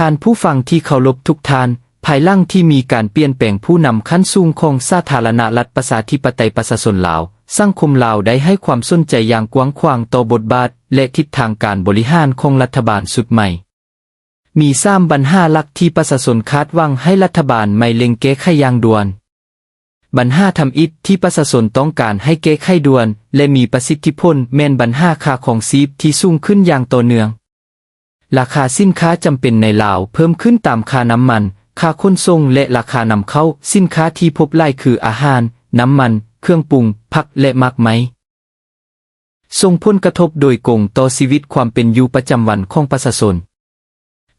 ท่านผู้ฟังที่เคารพทุกท่านภายหลังที่มีการเปลี่ยนแปลงผู้นำขั้นสูงของสาธารณรัฐประชาธิปไตยประชาชนลาวสังคมลาวได้ให้ความสนใจอย่างกว้างขวางต่อบทบาทและทิศทางการบริหารของรัฐบาลชุดใหม่มี3ปัญหาหลักที่ประชาชนคาดหวังให้รัฐบาลใหม่เร่งแก้ไขอย่างด่วนปัญหาทำอิฐที่ประชาชนต้องการให้แก้ไขด่วนและมีประสิทธิผลแม่นปัญหาค่าของชีพที่สูงขึ้นอย่างต่อเนื่องราคาสินค้าจำเป็นในลาวเพิ่มขึ้นตามค่าน้ำมันค่าขนส่งและราคานำเข้าสินค้าที่พบหลายคืออาหารน้ำมันเครื่องปรุงผักและหมากไม้ส่งผลกระทบโดยตรงต่อชีวิตความเป็นอยู่ประจำวันของประชาชน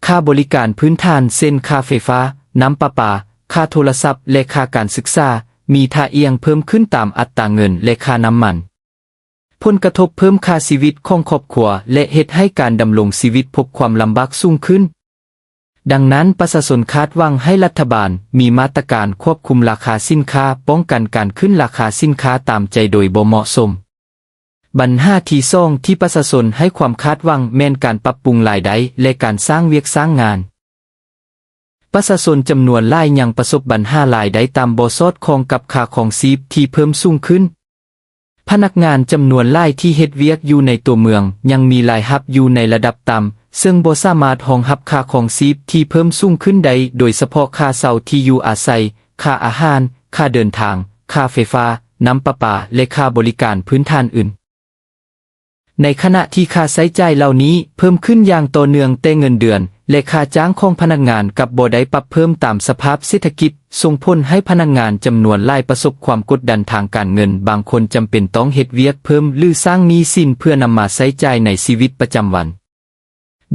ค่าบริการพื้นฐานเช่นค่าไฟฟ้าน้ำประปาค่าโทรศัพท์และค่าการศึกษามีท่าเอียงเพิ่มขึ้นตามอัตราเงินและค่าน้ำมันผลกระทบเพิ่มค่าชีวิตของครอบครัวและเหตุให้การดำรงชีวิตพบความลำบากสูงขึ้นดังนั้นประชาชนคาดหวังให้รัฐบาลมีมาตรการควบคุมราคาสินค้าป้องกันการขึ้นราคาสินค้าตามใจโดยบ่เหมาะสมปัญหาที่สองที่ประชาชนให้ความคาดหวังแม่นการปรับปรุงรายได้และการสร้างเวียกสร้างงานประชาชนจำนวนหลายยังประสบปัญหารายได้ตามบ่สอดคล้องกับค่าของชีพที่เพิ่มสูงขึ้นพนักงานจำนวนหลายที่เฮ็ดเวียกอยู่ในตัวเมืองยังมีรายรับอยู่ในระดับต่ำซึ่งบ่สามารถรองรับค่าของชีพที่เพิ่มสูงขึ้นได้โดยเฉพาะค่าเช่าที่อยู่อาศัยค่าอาหารค่าเดินทางค่าไฟฟ้าน้ำประปาและค่าบริการพื้นฐานอื่นในขณะที่ค่าใช้จ่ายเหล่านี้เพิ่มขึ้นอย่างต่อเนื่องแต่เงินเดือนและค่าจ้างของพนักงานกับบ่ได้ปรับเพิ่มตามสภาพเศรษฐกิจส่งผลให้พนักงานจำนวนหลายประสบความกดดันทางการเงินบางคนจำเป็นต้องเฮ็ดเวียกเพิ่มหรือสร้างหนี้สินเพื่อนำมาใช้จ่ายในชีวิตประจำวัน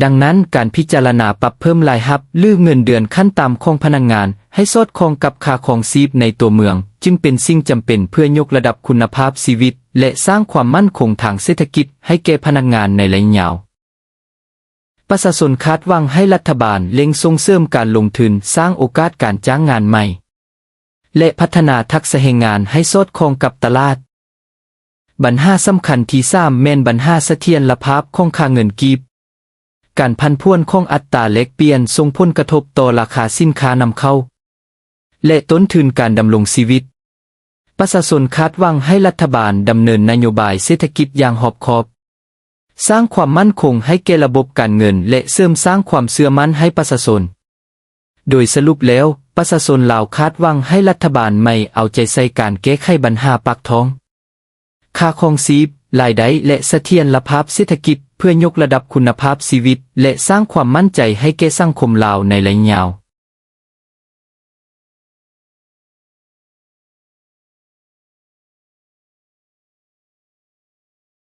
ดังนั้นการพิจารณาปรับเพิ่มรายรับหรือเงินเดือนขั้นต่ำของพนักงานให้สอดคล้องกับค่าของชีพในตัวเมืองจึงเป็นสิ่งจำเป็นเพื่อยกระดับคุณภาพชีวิตและสร้างความมั่นคงทางเศรษฐกิจให้แก่พนักงานในระยะยาวประชาชนคาดหวังให้รัฐบาลเร่งส่งเสริมการลงทุนสร้างโอกาสการจ้างงานใหม่และพัฒนาทักษะแรงงานให้สอดคล้องกับตลาดปัญหาสำคัญที่3แม่นปัญหาเสถียรภาพของค่าเงินกีบการพันผวนของอัตราแลกเปลี่ยนส่งผลกระทบต่อราคาสินค้านำเข้าและต้นทุนการดำรงชีวิตประชาชนคาดหวังให้รัฐบาลดำเนินนโยบายเศรษฐกิจอย่างรอบคอบสร้างความมั่นคงให้แก่ระบบการเงินและเสริมสร้างความเชื่อมั่นให้ประชาชนโดยสรุปแล้วประชาชนลาวคาดหวังให้รัฐบาลใหม่เอาใจใส่การแก้ไขปัญหาปากท้องค่าครองชีพรายได้และเสถียรภาพเศรษฐกิจเพื่อยกระดับคุณภาพชีวิตและสร้างความมั่นใจให้แก่สังคมลาวในระยะยาว